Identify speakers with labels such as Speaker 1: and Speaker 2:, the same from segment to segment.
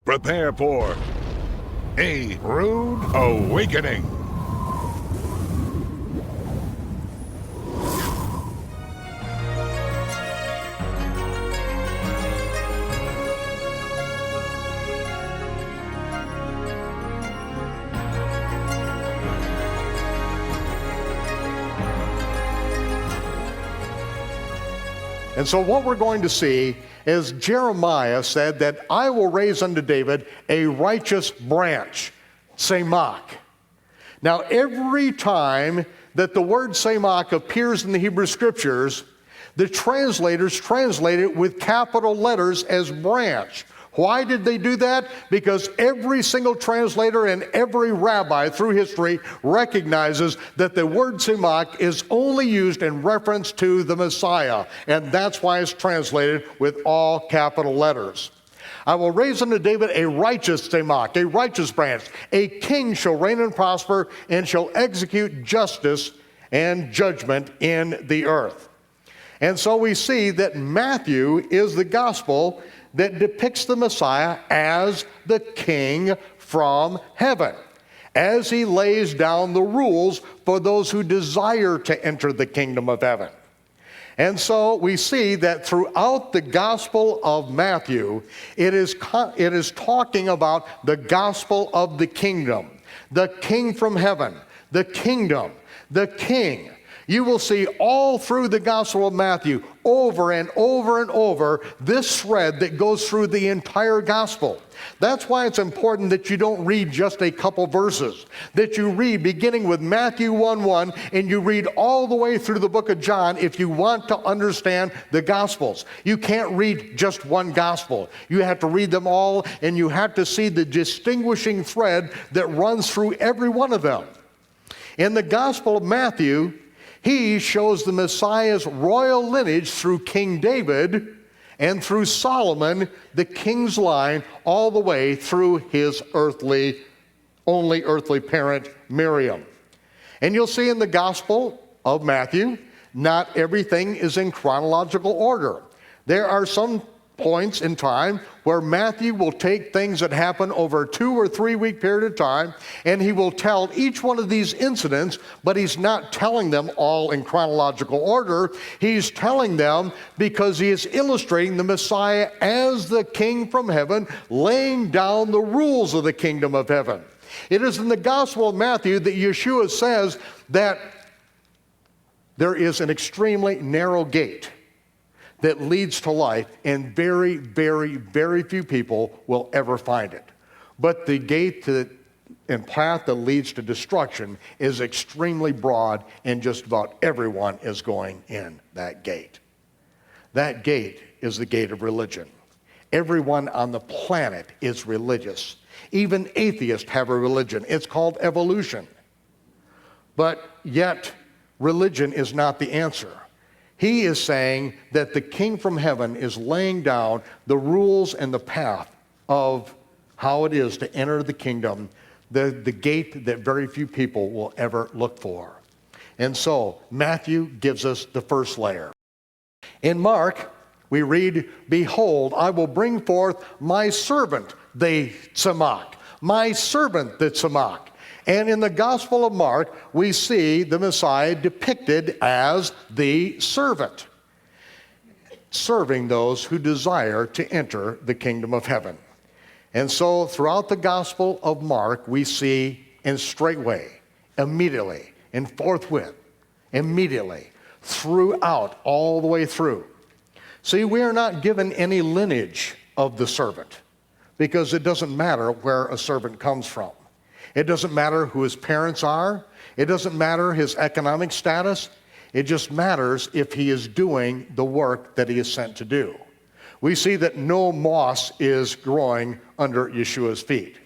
Speaker 1: Prepare for a rude awakening.
Speaker 2: And so what we're going to see is Jeremiah said that I will raise unto David a righteous branch, Samach. Now every time that the word Samach appears in the Hebrew Scriptures, the translators translate it with capital letters as branch. Why did they do that? Because every single translator and every rabbi through history recognizes that the word Samach is only used in reference to the Messiah, and that's why it's translated with all capital letters. I will raise unto David a righteous Samach, a righteous branch. A king shall reign and prosper, and shall execute justice and judgment in the earth. And so we see that Matthew is the gospel that depicts the Messiah as the king from heaven, as he lays down the rules for those who desire to enter the kingdom of heaven. And so we see that throughout the Gospel of Matthew, it is talking about the gospel of the kingdom, the king from heaven, the kingdom, the king. You will see all through the Gospel of Matthew, over and over and over, this thread that goes through the entire Gospel. That's why it's important that you don't read just a couple verses, that you read beginning with Matthew 1:1, and you read all the way through the book of John if you want to understand the Gospels. You can't read just one Gospel. You have to read them all, and you have to see the distinguishing thread that runs through every one of them. In the Gospel of Matthew, he shows the Messiah's royal lineage through King David and through Solomon, the king's line, all the way through his only earthly parent, Miriam. And you'll see in the Gospel of Matthew, not everything is in chronological order. There are some points in time where Matthew will take things that happen over a 2 or 3 week period of time, and he will tell each one of these incidents, but he's not telling them all in chronological order. He's telling them because he is illustrating the Messiah as the king from heaven, laying down the rules of the kingdom of heaven. It is in the Gospel of Matthew that Yeshua says that there is an extremely narrow gate that leads to life, and very, very, very few people will ever find it. But the gate and path that leads to destruction is extremely broad, and just about everyone is going in that gate. That gate is the gate of religion. Everyone on the planet is religious. Even atheists have a religion. It's called evolution. But yet, religion is not the answer. He is saying that the king from heaven is laying down the rules and the path of how it is to enter the kingdom, the gate that very few people will ever look for. And so Matthew gives us the first layer. In Mark, we read, "Behold, I will bring forth my servant, the Samach, my servant, the Samach." And in the Gospel of Mark, we see the Messiah depicted as the servant, serving those who desire to enter the kingdom of heaven. And so throughout the Gospel of Mark, we see in straightway, immediately, and forthwith, immediately, throughout, all the way through. See, we are not given any lineage of the servant, because it doesn't matter where a servant comes from. It doesn't matter who his parents are. It doesn't matter his economic status. It just matters if he is doing the work that he is sent to do. We see that no moss is growing under Yeshua's feet.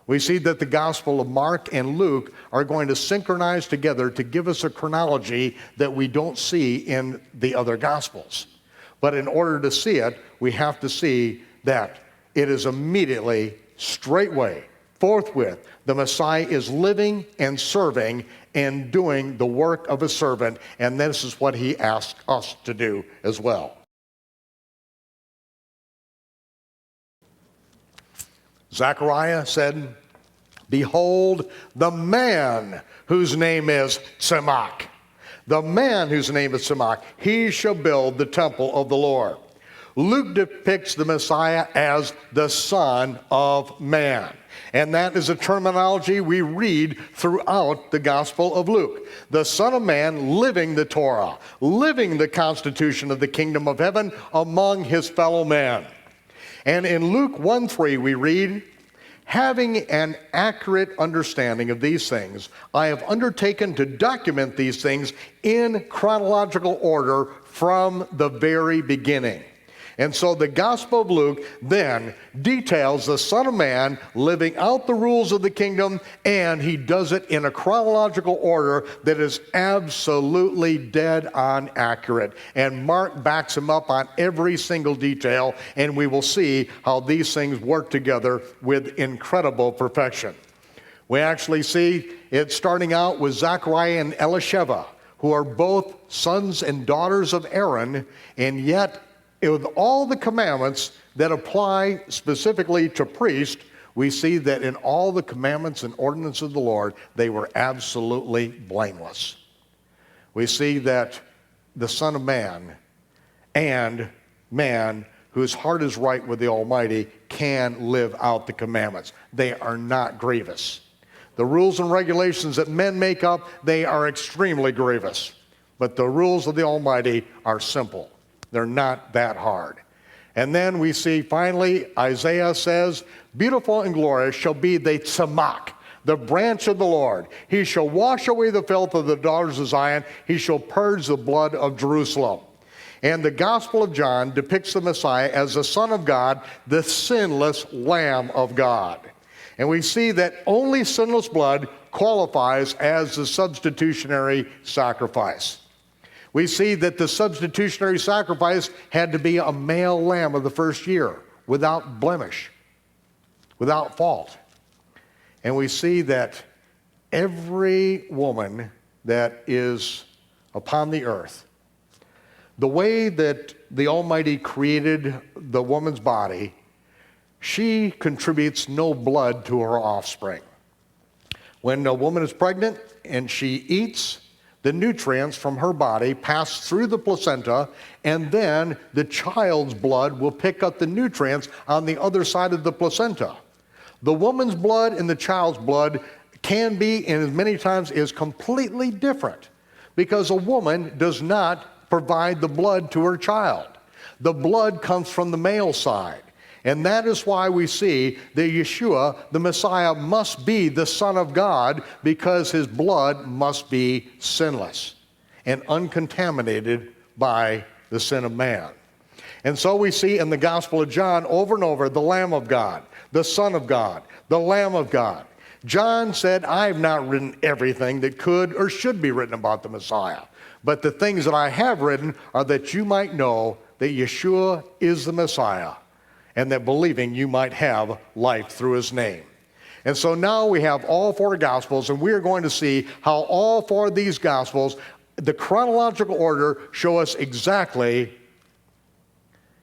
Speaker 2: We see that the Gospel of Mark and Luke are going to synchronize together to give us a chronology that we don't see in the other Gospels. But in order to see it, we have to see that it is immediately, straightway, forthwith, the Messiah is living and serving and doing the work of a servant, and this is what he asks us to do as well. Zechariah said, behold, the man whose name is Tzemach. The man whose name is Tzemach, he shall build the temple of the Lord. Luke depicts the Messiah as the Son of Man. And that is a terminology we read throughout the Gospel of Luke. The Son of Man living the Torah, living the constitution of the kingdom of heaven among his fellow men. And in Luke 1:3 we read, having an accurate understanding of these things, I have undertaken to document these things in chronological order from the very beginning. And so the Gospel of Luke then details the Son of Man living out the rules of the kingdom, and he does it in a chronological order that is absolutely dead on accurate. And Mark backs him up on every single detail, and we will see how these things work together with incredible perfection. We actually see it starting out with Zechariah and Elisheva, who are both sons and daughters of Aaron, and yet with all the commandments that apply specifically to priests, we see that in all the commandments and ordinances of the Lord, they were absolutely blameless. We see that the Son of Man and man whose heart is right with the Almighty can live out the commandments. They are not grievous. The rules and regulations that men make up, they are extremely grievous. But the rules of the Almighty are simple. They're not that hard. And then we see finally, Isaiah says, beautiful and glorious shall be the Tzemach, the branch of the Lord. He shall wash away the filth of the daughters of Zion. He shall purge the blood of Jerusalem. And the Gospel of John depicts the Messiah as the Son of God, the sinless Lamb of God. And we see that only sinless blood qualifies as the substitutionary sacrifice. We see that the substitutionary sacrifice had to be a male lamb of the first year, without blemish, without fault. And we see that every woman that is upon the earth, the way that the Almighty created the woman's body, she contributes no blood to her offspring. When a woman is pregnant and she eats, the nutrients from her body pass through the placenta, and then the child's blood will pick up the nutrients on the other side of the placenta. The woman's blood and the child's blood can be, and as many times is completely different, because a woman does not provide the blood to her child. The blood comes from the male side. And that is why we see that Yeshua, the Messiah, must be the Son of God, because his blood must be sinless and uncontaminated by the sin of man. And so we see in the Gospel of John over and over, the Lamb of God, the Son of God, the Lamb of God. John said, I have not written everything that could or should be written about the Messiah, but the things that I have written are that you might know that Yeshua is the Messiah, and that believing you might have life through his name. And so now we have all four Gospels, and we are going to see how all four of these Gospels, the chronological order, show us exactly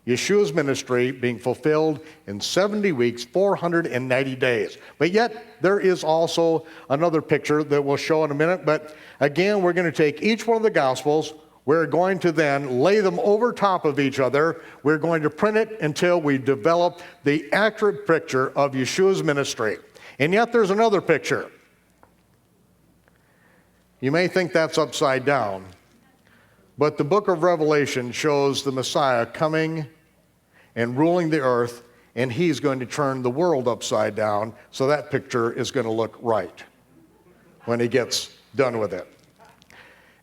Speaker 2: Yeshua's ministry being fulfilled in 70 weeks, 490 days. But yet, there is also another picture that we'll show in a minute. But again, we're going to take each one of the Gospels. We're going to then lay them over top of each other. We're going to print it until we develop the accurate picture of Yeshua's ministry. And yet there's another picture. You may think that's upside down, but the book of Revelation shows the Messiah coming and ruling the earth, and he's going to turn the world upside down, so that picture is going to look right when he gets done with it.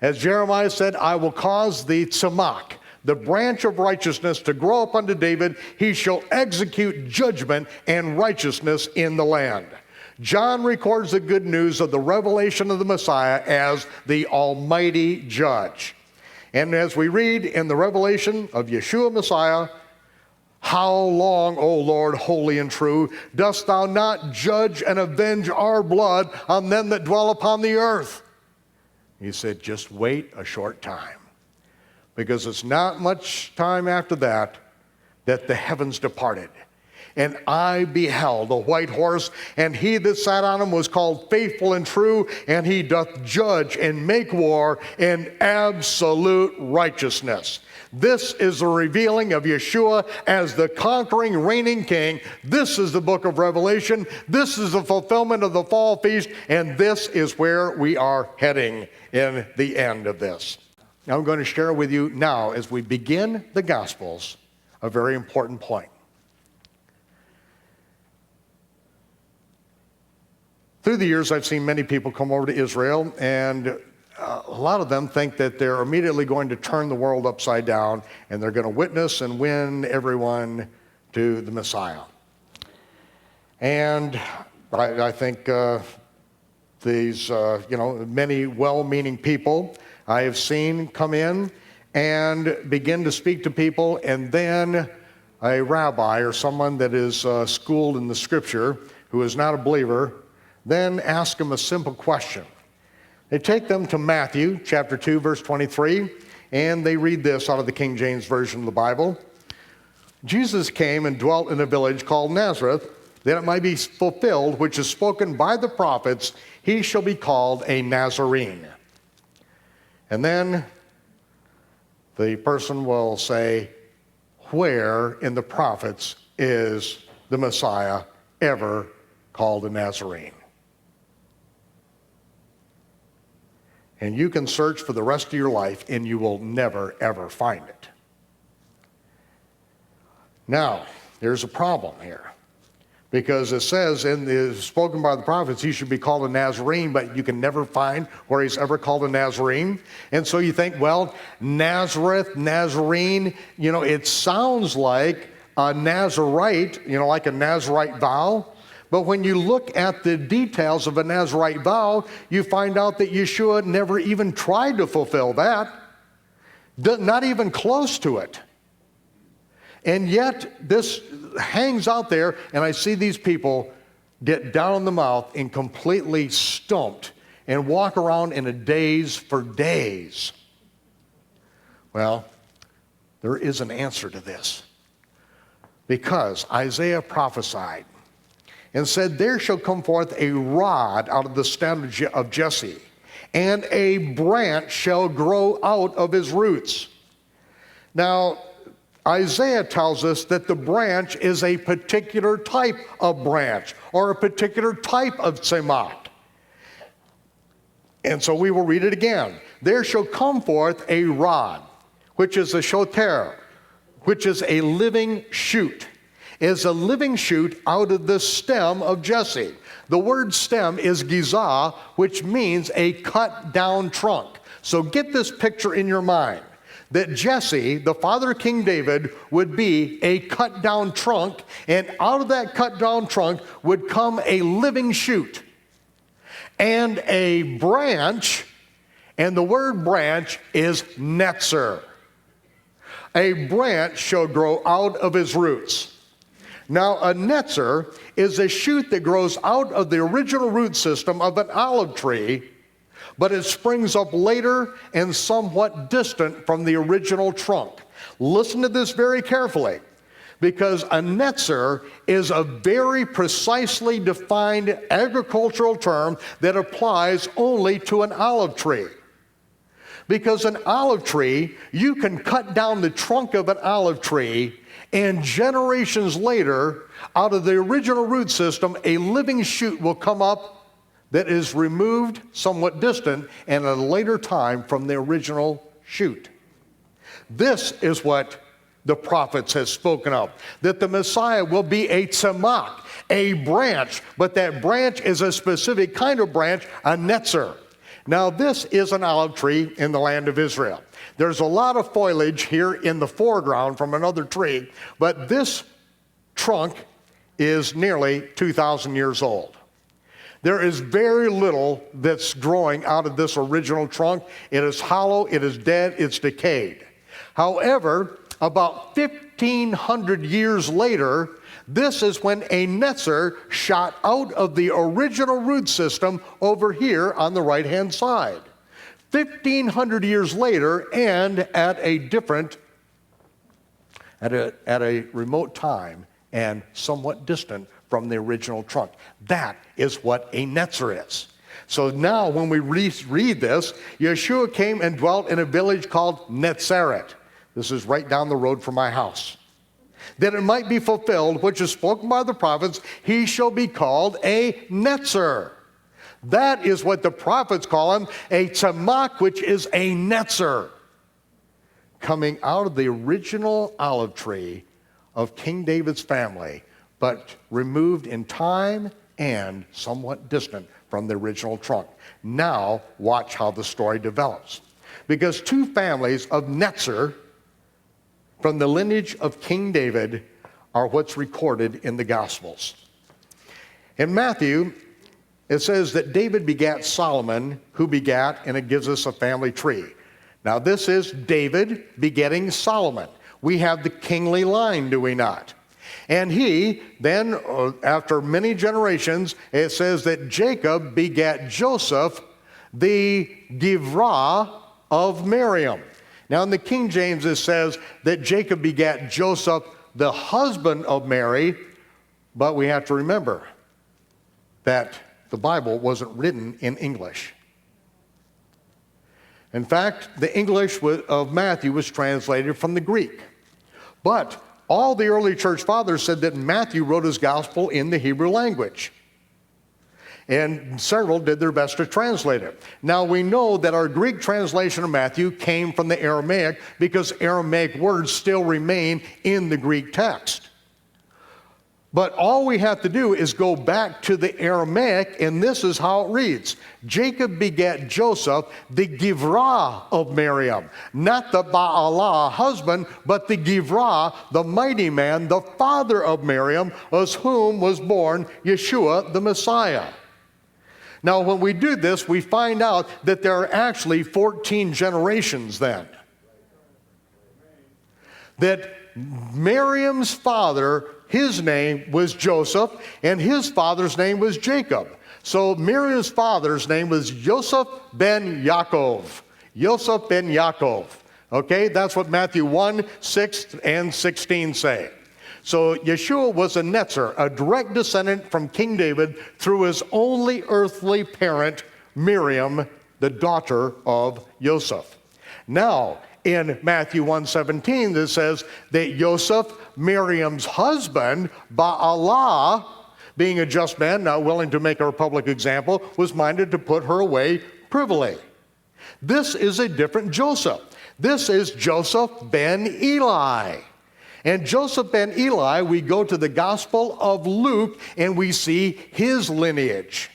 Speaker 2: As Jeremiah said, I will cause the Tzemach, the branch of righteousness, to grow up unto David. He shall execute judgment and righteousness in the land. John records the good news of the revelation of the Messiah as the Almighty Judge. And as we read in the revelation of Yeshua Messiah, how long, O Lord, holy and true, dost thou not judge and avenge our blood on them that dwell upon the earth? He said, just wait a short time, because it's not much time after that that the heavens departed. And I beheld a white horse, and he that sat on him was called Faithful and True, and he doth judge and make war in absolute righteousness. This is the revealing of Yeshua as the conquering, reigning king. This is the book of Revelation. This is the fulfillment of the fall feast, and this is where we are heading in the end of this. Now I'm going to share with you now, as we begin the Gospels, a very important point. Through the years, I've seen many people come over to Israel, and a lot of them think that they're immediately going to turn the world upside down, and they're going to witness and win everyone to the Messiah. And I think these, many well-meaning people I have seen come in and begin to speak to people, and then a rabbi or someone that is schooled in the Scripture who is not a believer then ask them a simple question. They take them to Matthew chapter 2, verse 23, and they read this out of the King James Version of the Bible. Jesus came and dwelt in a village called Nazareth, that it might be fulfilled, which is spoken by the prophets, he shall be called a Nazarene. And then the person will say, where in the prophets is the Messiah ever called a Nazarene? And you can search for the rest of your life and you will never, ever find it. Now, there's a problem here. Because it says, spoken by the prophets, he should be called a Nazarene, but you can never find where he's ever called a Nazarene. And so you think, well, Nazareth, Nazarene, it sounds like a Nazarite, like a Nazarite vow. But when you look at the details of a Nazarite vow, you find out that Yeshua never even tried to fulfill that. Not even close to it. And yet, this hangs out there, and I see these people get down in the mouth and completely stumped and walk around in a daze for days. Well, there is an answer to this. Because Isaiah prophesied and said, there shall come forth a rod out of the stem of Jesse, and a branch shall grow out of his roots. Now, Isaiah tells us that the branch is a particular type of branch, or a particular type of tzemach. And so we will read it again. There shall come forth a rod, which is a shoter, which is a living shoot. Is a living shoot out of the stem of Jesse. The word stem is gizah, which means a cut down trunk. So get this picture in your mind, that Jesse, the father of King David, would be a cut down trunk, and out of that cut down trunk would come a living shoot and a branch, and the word branch is netzer. A branch shall grow out of his roots. Now, a netzer is a shoot that grows out of the original root system of an olive tree, but it springs up later and somewhat distant from the original trunk. Listen to this very carefully, because a netzer is a very precisely defined agricultural term that applies only to an olive tree. Because an olive tree, you can cut down the trunk of an olive tree, and generations later, out of the original root system, a living shoot will come up that is removed, somewhat distant, and at a later time from the original shoot. This is what the prophets have spoken of, that the Messiah will be a tzemach, a branch, but that branch is a specific kind of branch, a netzer. Now, this is an olive tree in the land of Israel. There's a lot of foliage here in the foreground from another tree, but this trunk is nearly 2,000 years old. There is very little that's growing out of this original trunk. It is hollow, it is dead, it's decayed. However, about 1,500 years later, this is when a netzer shot out of the original root system over here on the right-hand side. 1,500 years later, and at a remote time and somewhat distant from the original trunk. That is what a netzer is. So now when we read this, Yeshua came and dwelt in a village called Nazareth. This is right down the road from my house. That it might be fulfilled, which is spoken by the prophets, he shall be called a netzer. That is what the prophets call him, a tzemach, which is a netzer, coming out of the original olive tree of King David's family, but removed in time and somewhat distant from the original trunk. Now, watch how the story develops. Because two families of netzer from the lineage of King David are what's recorded in the Gospels. In Matthew, it says that David begat Solomon, who begat, and it gives us a family tree. Now this is David begetting Solomon. We have the kingly line, do we not? And he then, after many generations, it says that Jacob begat Joseph, the Givrah of Miriam. Now in the King James it says that Jacob begat Joseph, the husband of Mary, but we have to remember that the Bible wasn't written in English. In fact, the English of Matthew was translated from the Greek. But all the early church fathers said that Matthew wrote his gospel in the Hebrew language. And several did their best to translate it. Now we know that our Greek translation of Matthew came from the Aramaic because Aramaic words still remain in the Greek text. But all we have to do is go back to the Aramaic, and this is how it reads. Jacob begat Joseph, the Givrah of Miriam. Not the Baalah husband, but the Givrah, the mighty man, the father of Miriam, as whom was born Yeshua the Messiah. Now when we do this, we find out that there are actually 14 generations then. That Miriam's father, his name was Joseph, and his father's name was Jacob. So Miriam's father's name was Yosef ben Yaakov. Yosef ben Yaakov. Okay, that's what Matthew 1, 6, and 16 say. So Yeshua was a netzer, a direct descendant from King David through his only earthly parent, Miriam, the daughter of Joseph. Now, in Matthew 1:17, it says that Joseph, Miriam's husband, Baalah, being a just man, not willing to make her a public example, was minded to put her away privily. This is a different Joseph. This is Joseph ben Eli. And Joseph ben Eli, we go to the Gospel of Luke and we see his lineage.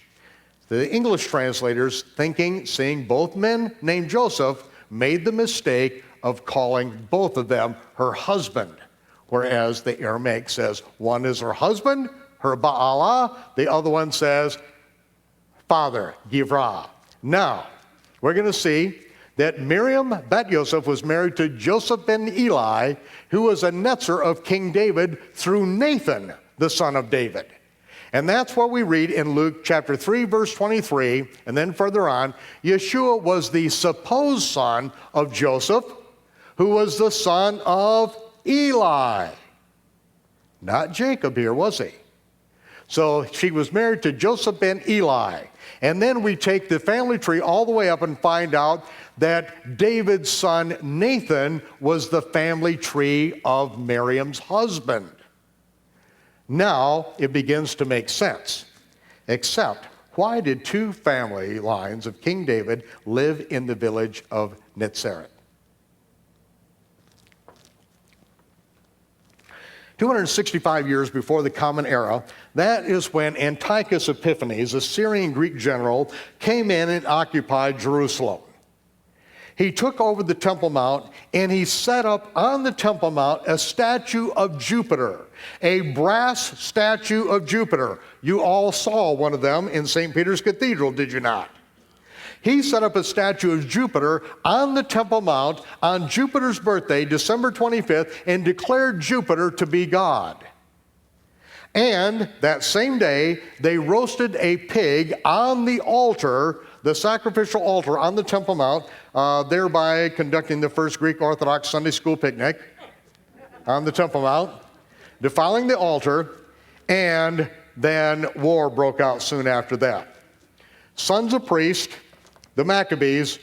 Speaker 2: The English translators, seeing both men named Joseph, made the mistake of calling both of them her husband, whereas the Aramaic says one is her husband, her Baalah, the other one says father, Givrah. Now, we're going to see that Miriam bat Yosef was married to Joseph ben Eli, who was a netzer of King David through Nathan, the son of David. And that's what we read in Luke chapter 3, verse 23, and then further on, Yeshua was the supposed son of Joseph, who was the son of Eli. Not Jacob here, was he? So she was married to Joseph ben Eli. And then we take the family tree all the way up and find out that David's son Nathan was the family tree of Miriam's husband. Now it begins to make sense. Except, why did two family lines of King David live in the village of Nazareth? 265 years before the Common Era, that is when Antiochus Epiphanes, a Syrian Greek general, came in and occupied Jerusalem. He took over the Temple Mount and he set up on the Temple Mount a statue of Jupiter, a brass statue of Jupiter. You all saw one of them in St. Peter's Cathedral, did you not? He set up a statue of Jupiter on the Temple Mount on Jupiter's birthday, December 25th, and declared Jupiter to be God. And that same day, they roasted a pig on the altar, the sacrificial altar on the Temple Mount, thereby conducting the first Greek Orthodox Sunday school picnic on the Temple Mount. defiling the altar, and then war broke out soon after that. Sons of priests, the Maccabees,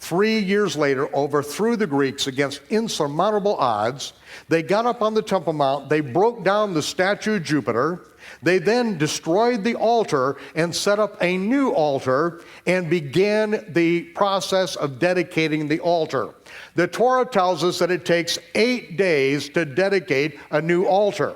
Speaker 2: 3 years later overthrew the Greeks against insurmountable odds. They got up on the Temple Mount, they broke down the statue of Jupiter, they then destroyed the altar and set up a new altar and began the process of dedicating the altar. The Torah tells us that it takes 8 days to dedicate a new altar.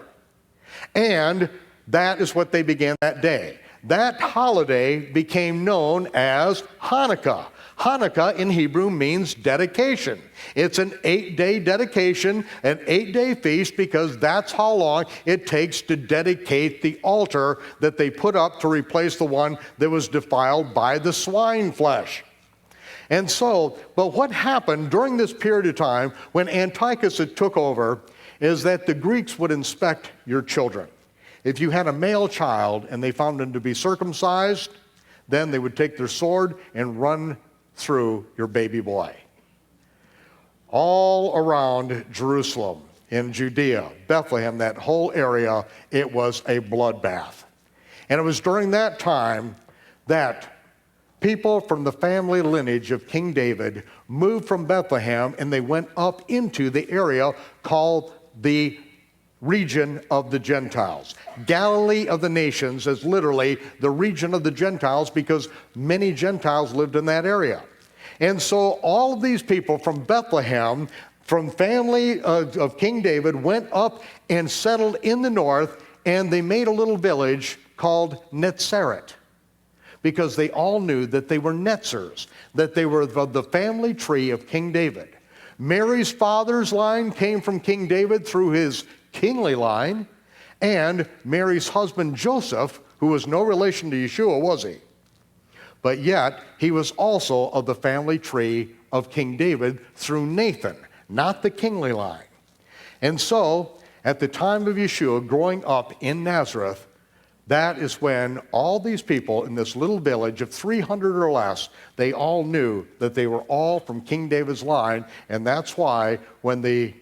Speaker 2: And that is what they began that day. That holiday became known as Hanukkah. Hanukkah in Hebrew means dedication. It's an 8-day dedication, an 8-day feast, because that's how long it takes to dedicate the altar that they put up to replace the one that was defiled by the swine flesh. And so, but what happened during this period of time when Antiochus had took over is that the Greeks would inspect your children. If you had a male child and they found him to be circumcised, then they would take their sword and run through your baby boy. All around Jerusalem, in Judea, Bethlehem, that whole area, it was a bloodbath. And it was during that time that people from the family lineage of King David moved from Bethlehem and they went up into the area called the region of the Gentiles. Galilee of the nations is literally the region of the Gentiles because many Gentiles lived in that area. And so all of these people from Bethlehem, from family of King David, went up and settled in the north, and they made a little village called Nazareth because they all knew that they were Netzers, that they were the family tree of King David. Mary's father's line came from King David through his kingly line, and Mary's husband Joseph, who was no relation to Yeshua, was he? But yet, he was also of the family tree of King David through Nathan, not the kingly line. And so, at the time of Yeshua growing up in Nazareth, that is when all these people in this little village of 300 or less, they all knew that they were all from King David's line, and that's why when the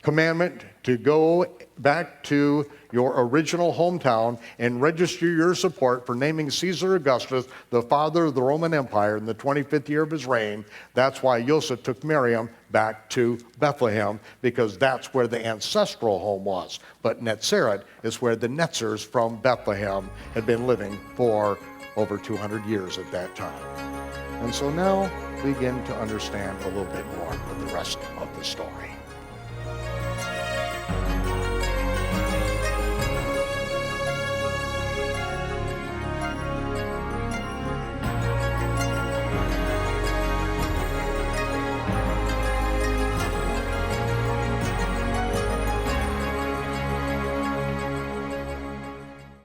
Speaker 2: commandment to go back to your original hometown and register your support for naming Caesar Augustus the father of the Roman Empire in the 25th year of his reign, that's why Joseph took Miriam back to Bethlehem, because that's where the ancestral home was. But Nazareth is where the Netzers from Bethlehem had been living for over 200 years at that time. And so now we begin to understand a little bit more of the rest of the story.